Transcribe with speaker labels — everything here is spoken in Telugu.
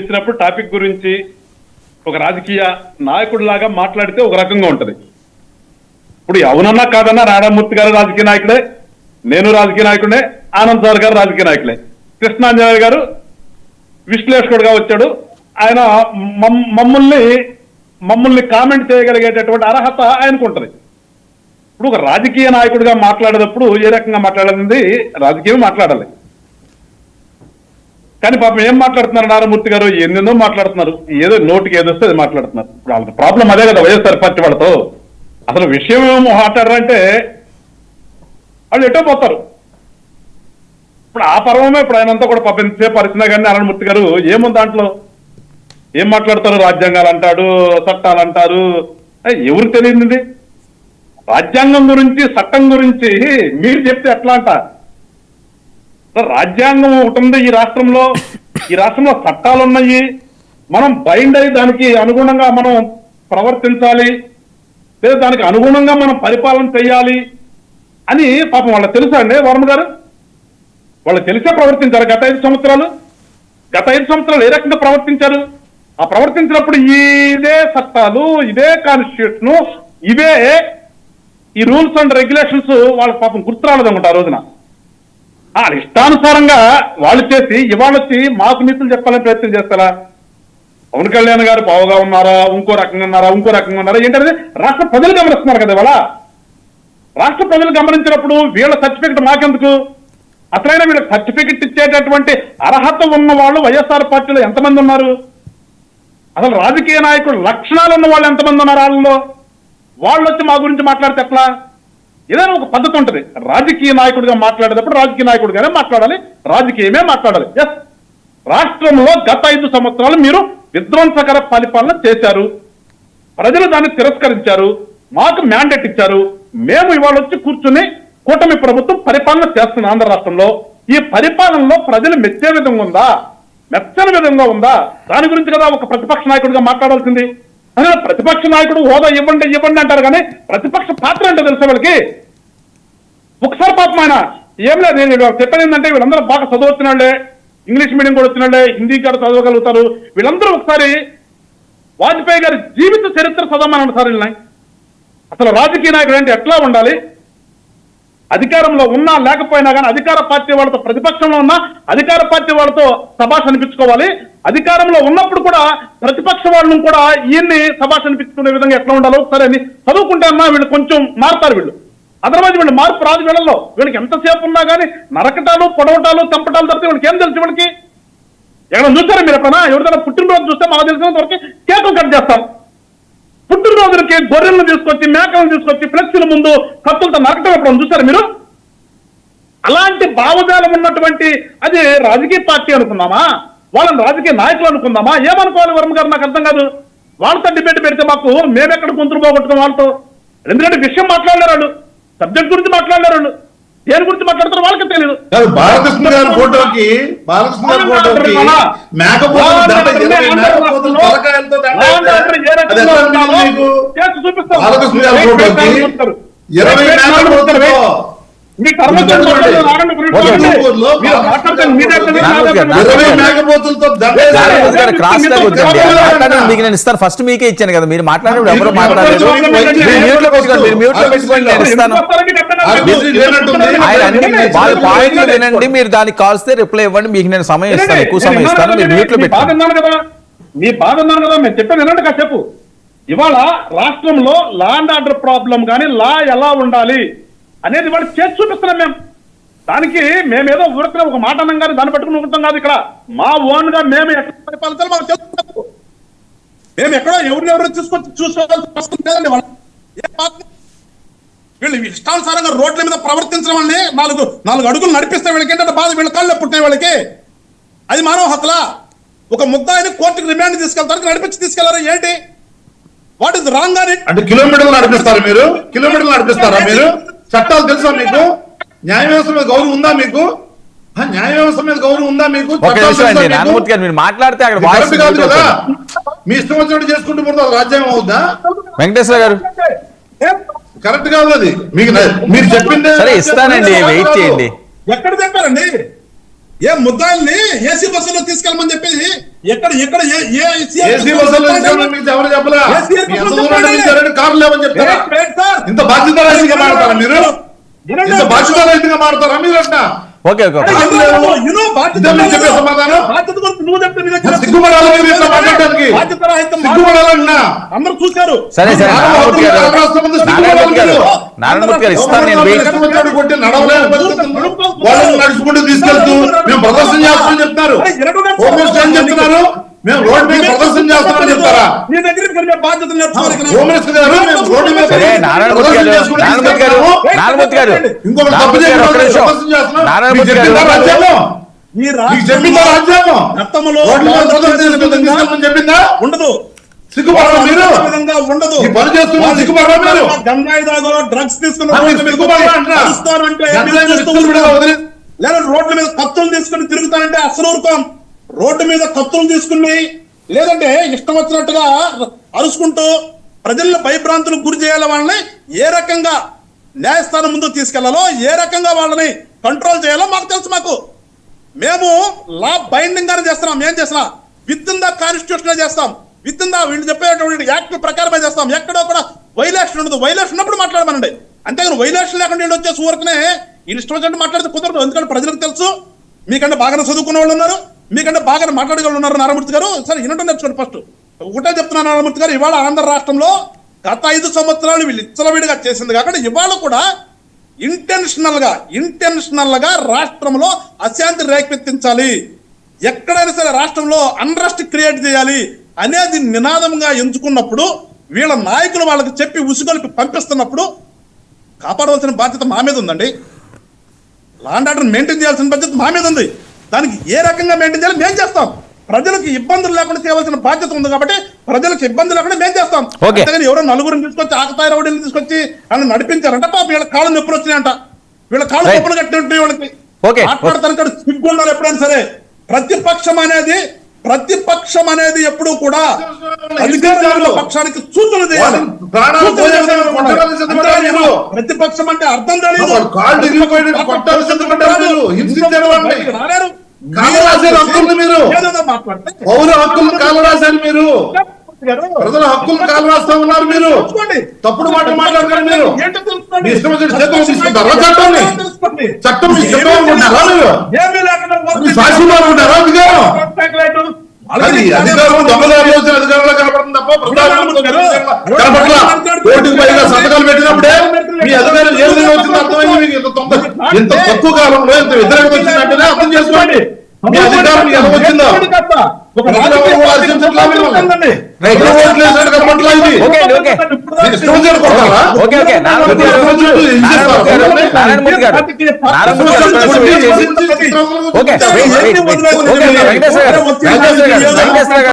Speaker 1: ఇచ్చినప్పుడు టాపిక్ గురించి ఒక రాజకీయ నాయకుడిలాగా మాట్లాడితే ఒక రకంగా ఉంటది. ఇప్పుడు అవునన్నా కాదన్నా రాధామూర్తి గారు రాజకీయ నాయకుడే, నేను రాజకీయ నాయకుడే, ఆనంద్ సార్ గారు రాజకీయ నాయకులే, కృష్ణాంజనేయ గారు విశ్లేషకుడుగా వచ్చాడు. ఆయన మమ్మల్ని కామెంట్ చేయగలిగేటటువంటి అర్హత ఆయనకు ఉంటది. ఇప్పుడు ఒక రాజకీయ నాయకుడిగా మాట్లాడేటప్పుడు ఏ రకంగా మాట్లాడాలి, రాజకీయం మాట్లాడాలి. కానీ పాపం ఏం మాట్లాడుతున్నారు నారాయణమూర్తి గారు, ఎన్నెన్నో మాట్లాడుతున్నారు, ఏదో నోటికి ఏదొస్తే అది మాట్లాడుతున్నారు. ఇప్పుడు వాళ్ళ ప్రాబ్లం అదే కదా వైఎస్ఆర్ పార్టీ వాళ్ళతో. అసలు విషయం ఏమో మాట్లాడారంటే వాళ్ళు ఎటో పోతారు. ఇప్పుడు ఆ పర్వమే ఇప్పుడు ఆయనంతా కూడా పాపం ఎంతసేపు పరిచినా కానీ నారాయణమూర్తి గారు ఏముంది దాంట్లో, ఏం మాట్లాడతారు, రాజ్యాంగాలు అంటాడు, చట్టాలు అంటారు, ఎవరికి తెలియదు. రాజ్యాంగం గురించి చట్టం గురించి మీరు చెప్తే ఎట్లా అంట? రాజ్యాంగం ఒకటి ఉంది ఈ రాష్ట్రంలో చట్టాలు ఉన్నాయి, మనం బైండ్ అయ్యి దానికి అనుగుణంగా మనం ప్రవర్తించాలి, లేదా దానికి అనుగుణంగా మనం పరిపాలన చేయాలి అని పాపం వాళ్ళకి తెలుసా అండి వర్మ గారు? వాళ్ళకి తెలిసే ప్రవర్తించారు. గత 5 సంవత్సరాలు ఏ రకంగా ప్రవర్తించారు? ఆ ప్రవర్తించినప్పుడు ఇదే చట్టాలు, ఇదే కాన్స్టిట్యూషన్, ఇవే ఈ రూల్స్ అండ్ రెగ్యులేషన్స్ వాళ్ళకి పాపం గుర్తురాలేదనుకుంటా ఆ రోజున. ఇష్టానుసారంగా వాళ్ళు చేసి ఇవాళ వచ్చి మాకు నీతులు చెప్పాలని ప్రయత్నం చేస్తారా? పవన్ కళ్యాణ్ గారు బావుగా ఉన్నారా, ఇంకో రకంగా ఉన్నారా ఏంటనేది రాష్ట్ర ప్రజలు గమనిస్తున్నారు కదా. ఇవాళ రాష్ట్ర ప్రజలు గమనించినప్పుడు వీళ్ళ సర్టిఫికెట్ మాకెందుకు? అసలైన వీళ్ళకి సర్టిఫికెట్ ఇచ్చేటటువంటి అర్హత ఉన్న వాళ్ళు వైఎస్ఆర్ పార్టీలో ఎంతమంది ఉన్నారు? అసలు రాజకీయ నాయకుడు లక్షణాలు ఉన్న వాళ్ళు ఎంతమంది ఉన్నారు? వాళ్ళు వచ్చి మా గురించి మాట్లాడితే ఎట్లా? ఏదైనా ఒక పద్ధతి ఉంటుంది. రాజకీయ నాయకుడిగా మాట్లాడేటప్పుడు రాజకీయ నాయకుడిగానే మాట్లాడాలి, రాజకీయమే మాట్లాడాలి. ఎస్, రాష్ట్రంలో గత 5 సంవత్సరాలు మీరు విధ్వంసకర పరిపాలన చేశారు, ప్రజలు దాన్ని తిరస్కరించారు, మాకు మ్యాండేట్ ఇచ్చారు. మేము ఇవాళ వచ్చి కూర్చుని కూటమి ప్రభుత్వం పరిపాలన చేస్తుంది ఆంధ్ర రాష్ట్రంలో. ఈ పరిపాలనలో ప్రజలు మెచ్చే విధంగా ఉందా, మెచ్చని విధంగా ఉందా? దాని గురించి కదా ఒక ప్రతిపక్ష నాయకుడిగా మాట్లాడాల్సింది. అదే ప్రతిపక్ష నాయకుడు హోదా ఇవ్వండి అంటారు, కానీ ప్రతిపక్ష పాత్ర అంటే తెలుసా వాళ్ళకి? ఒకసారి పాపం ఆయన ఏం లేదు, నేను చెప్పేది ఏంటంటే వీళ్ళందరూ బాగా చదవచ్చినాళ్లే, ఇంగ్లీష్ మీడియం కూడా వచ్చినాళ్లే, హిందీ కూడా చదవగలుగుతారు. వీళ్ళందరూ ఒకసారి వాజ్పేయి గారి జీవిత చరిత్ర చదవమని సార్ వీళ్ళని. అసలు రాజకీయ నాయకుడు అంటే ఎట్లా ఉండాలి? అధికారంలో ఉన్నా లేకపోయినా కానీ అధికార పార్టీ వాళ్ళతో, ప్రతిపక్షంలో ఉన్నా అధికార పార్టీ వాళ్ళతో సభాష్ అనిపించుకోవాలి. అధికారంలో ఉన్నప్పుడు కూడా ప్రతిపక్ష వాళ్ళను కూడా ఈయన్ని సభాష్ అనిపించుకునే విధంగా ఎట్లా ఉండాలో ఒకసారి అని చదువుకుంటే అన్నా వీళ్ళు కొంచెం మారుతారు. వీళ్ళు అదర్వైజ్ వీళ్ళు మార్పు రాదు. వీళ్ళలో వీళ్ళకి ఎంతసేపు ఉన్నా కానీ నరకటాలు, పొడవటాలు, చంపటాలు తప్పితే వీళ్ళకి ఏం తెలుసు? వీళ్ళకి ఎక్కడ చూస్తారా మీరు? ఎప్పుడైనా ఎవరిదైనా పుట్టినరోజు చూస్తే మాకు తెలిసినంత వరకు కేకులు కట్ చేస్తాం. పుట్టినరోజులకి గొర్రెలను తీసుకొచ్చి, మేకలను తీసుకొచ్చి ఫ్లెక్సీల ముందు కత్తులతో నరకటం ఎప్పుడైనా చూసారా మీరు? అలాంటి భావజాలం ఉన్నటువంటి అది రాజకీయ పార్టీ అనుకుందామా? వాళ్ళని రాజకీయ నాయకులు అనుకుందామా? ఏమనుకోవాలి వర్మ గారు? నాకు అర్థం కాదు. వాళ్ళతో డిబేట్ పెడితే మాకు మేమెక్కడ గొంతులు పోగొట్టుకున్నాం వాళ్ళతో. ఎందుకంటే విషయం మాట్లాడలేరు వాళ్ళు, సబ్జెక్ట్ గురించి మాట్లాడలేరు వాళ్ళు, దేని గురించి మాట్లాడతారో వాళ్ళకి తెలియదు.
Speaker 2: బాలకృష్ణ గారి ఫోటోకి
Speaker 3: మీకు నేను ఇస్తాను. ఫస్ట్ మీకే ఇచ్చాను కదా, మీరు మాట్లాడేప్పుడు ఎవరు మాట్లాడలేదు. వాళ్ళ పాయింట్లు వినండి, మీరు దానికి కాల్స్తే రిప్లై ఇవ్వండి. మీకు నేను సమయం ఇస్తాను, ఎక్కువ సమయం ఇస్తాను. మీరు మ్యూట్ లో పెట్టుకోండి.
Speaker 1: మీ బాధ అన్నాను కదా, మేము చెప్పాను వినండి కాసేపు. ఇవాళ రాష్ట్రంలో లా అండ్ ఆర్డర్ ప్రాబ్లం కానీ లా ఎలా ఉండాలి అనేది వాళ్ళు చేసి చూపిస్తున్నాం మేము. దానికి మేమేదో ఊరికనే ఒక మాట అన్నాం కానీ దాన్ని పట్టుకుని ఉంటాం కాదు. ఇక్కడ మా ఓన్ గా మేము ఎక్కడ పరిపాలించాలో మాకు తెలుసు. మేము ఎక్కడో ఎవరినెవరో చూసుకోవాల్సి లేదండి. వీళ్ళు ఇష్టానుసారంగా రోడ్ల మీద ప్రవర్తించడం వల్లే నాలుగు అడుగులు నడిపిస్తే వీళ్ళకి ఏంటంటే బాధ, వీళ్ళ కళ్ళు పుట్టిన వాళ్ళకి అది మానవ హక్కులా? ఒక ముద్దాయిని కోర్టుకు రిమాండ్ తీసుకెళ్తారు, నడిపించి తీసుకెళ్లారా ఏంటి? వాట్ ఇస్ రాంగ్ అని
Speaker 2: అంటే కిలోమీటర్లు నడిపిస్తారు మీరు? కిలోమీటర్లు నడిపిస్తారా మీరు? చట్టాలు తెలుసా మీకు? న్యాయ వ్యవస్థ మీద గౌరవం ఉందా మీకు? న్యాయ వ్యవస్థ మీద గౌరవం ఉందా మీకు?
Speaker 3: మీరు మాట్లాడితే అక్కడ
Speaker 2: మీ ఇష్టం వచ్చినట్టు చేసుకుంటూ పోతే రాజ్యాంగం అవుద్దా?
Speaker 3: వెంకటేశ్వర గారు
Speaker 2: కరెక్ట్ కాదు అది. మీకు మీరు చెప్పింది
Speaker 3: సరే ఇస్తానండి, వెయిట్ చేయండి.
Speaker 1: ఎక్కడ చెప్పారండి?
Speaker 4: ఏ ముద్దాయిల్ని ఏసీ బస్సులో తీసుకెళ్ళమని చెప్పేసి ఎక్కడ
Speaker 2: ఏసీ బస్సులో తీసుకెళ్ళమని మీకు ఎవరు చెప్పలా? మీ ఎంత దూరం నడిపించారని కార్లు లేవని చెప్తారా? ఇంత బాధ్యత రహితంగా మాడతారా మీరు? ఇంత బాధ్యత రహితంగా మాడతారా మీరు? అంట
Speaker 3: ఓకే ఓకే ఓకే.
Speaker 2: చెప్పే సమాధానం సిగ్గుపడాలి మీరు ఇట్లా మాట్లాడడానికి. సిగ్గుపడాలన్నా
Speaker 4: అందరూ చూశారు.
Speaker 3: సరే సరే నారాయణమూర్తి గారు ఇస్తాను నేను
Speaker 2: వాళ్ళని నడుచుకుంటూ తీసుకెళ్తూ మేము ప్రదర్శన చేస్తామని చెప్తారు. హోమ్ మినిస్టర్ ఏం చెప్తున్నారు? మేము రోడ్డు మీద ప్రదర్శన చేస్తామని చెప్తారా?
Speaker 4: నీ దగ్గర బాధ్యత
Speaker 2: హోమ్ మినిస్టర్ గారు మేము రోడ్డు మీద
Speaker 3: సరే నారాయణమూర్తి గారు
Speaker 2: ఇంకొకటి తప్పు చేసి ప్రదర్శన చేస్తున్నాం. మీకు చెప్పిందా రాజ్యాంగం? మీకు చెప్పిందా రాజ్యాంగం? రోడ్డు మీద ప్రదర్శన తీసుకెళ్ళమని చెప్పిందా?
Speaker 4: ఉండదు.
Speaker 2: సిగ్గుపడరా మీరు?
Speaker 4: ఉండదు.
Speaker 2: ఈ పని చేస్తున్నారు సిగ్గుపడరా మీరు?
Speaker 4: గంజాయి దాగులో డ్రగ్స్ లేదా రోడ్ల మీద కత్తులు తీసుకుని తిరుగుతానంటే అసలు ఊరుకోం. రోడ్డు మీద కత్తులు తీసుకుని లేదంటే ఇష్టం వచ్చినట్టుగా అరుచుకుంటూ ప్రజలను భయభ్రాంతులకు గురి చేయాలి. వాళ్ళని ఏ రకంగా న్యాయస్థానం ముందు తీసుకెళ్లాలో, ఏ రకంగా వాళ్ళని కంట్రోల్ చేయాలో మాకు తెలుసు. మేము లా బైండింగ్ గానే చేస్తున్నాం. ఏం చేసినా విత్ ఇన్ ద కాన్స్టిట్యూషన్ చేస్తాం. విత్ ఇన్ ద వీళ్ళు చెప్పేటువంటి యాక్ట్ ప్రకారమే చేస్తాం. ఎక్కడో కూడా వైలేషన్ ఉండదు. వైలేషన్ ఉన్నప్పుడు మాట్లాడమనండి. అంతేగాని వైలేషన్ లేకుండా వీళ్ళు వచ్చేసి ఊరికనే ఈ ఇష్టం వచ్చినట్టు మాట్లాడితే కుదరదు. ఎందుకంటే ప్రజలకు తెలుసు, మీకంటే బాగానే చదువుకున్న వాళ్ళు ఉన్నారు, మీకంటే బాగానే మాట్లాడే వాళ్ళు ఉన్నారు. నారాయణమూర్తి గారు సరే వినటం నేర్చుకోండి. ఫస్ట్ ఒకటే చెప్తున్నాను నారాయణమూర్తి గారు, ఇవాళ ఆంధ్ర రాష్ట్రంలో గత 5 సంవత్సరాలు వీళ్ళు ఇచ్చలవిడిగా చేసింది కాకుండా ఇవాళ కూడా ఇంటెన్షనల్ గా రాష్ట్రంలో అశాంతి రేకెత్తించాలి, ఎక్కడైనా సరే రాష్ట్రంలో అన్రెస్ట్ క్రియేట్ చేయాలి అనేది నినాదంగా ఎంచుకున్నప్పుడు వీళ్ళ నాయకులు వాళ్ళకి చెప్పి ఉసుగొలిపి పంపిస్తున్నప్పుడు కాపాడవలసిన బాధ్యత మా మీద ఉందండి. లా అండ్ ఆర్డర్ మెయింటైన్ చేయాల్సిన బాధ్యత మా మీద ఉంది. దానికి ఏ రకంగా మెయింటైన్ చేయాలి మేము చేస్తాం. ప్రజలకు ఇబ్బందులు లేకుండా చేయవలసిన బాధ్యత ఉంది కాబట్టి ప్రజలకు ఇబ్బంది లేకుండా మేము చేస్తాం. అంతేగాని ఎవరో నలుగురిని తీసుకొచ్చి ఆకతాయి రౌడీని తీసుకొచ్చి వాళ్ళని నడిపించారంట. పాప వీళ్ళ కాళ్ళు నొప్పులు వచ్చినాయంట. వీళ్ళ కాళ్ళు నొప్పులు కట్టినట్టు వాళ్ళకి మాట్లాడతాను. సిగ్గు ఉండాలి ఎప్పుడైనా సరే. ప్రతిపక్షం అనేది ఎప్పుడు కూడా అధికారుల పక్షానికి సూచన చేయాలి. ప్రతిపక్షం అంటే అర్థం తెలియదు.
Speaker 2: పౌర హక్కులు కాలు రాశారు మీరు. ప్రజల హక్కులు కాలు రాస్తా ఉన్నారు మీరు. తప్పుడు మాట మాట్లాడతారు మీరు. చట్టం మీకు చెప్పాలనుకుంటారా మీరు? సాక్షిమారు ఉంటారా అధికారం? అధికారం దొంగదారి వచ్చిన అధికారంలో కనపడుతుంది తప్ప కనపట్ల. కోటికి పైగా సంతకాలు పెట్టినప్పుడే మీ అధికారం ఏ విధంగా వచ్చిందో అర్థమైంది మీకు. ఇంత తక్కువ కాలంలో ఇంత వ్యతిరేకత వచ్చిందంటేనే అర్థం చేసుకోండి మీ అధికారం ఎలా వచ్చిందో.
Speaker 3: ఓకే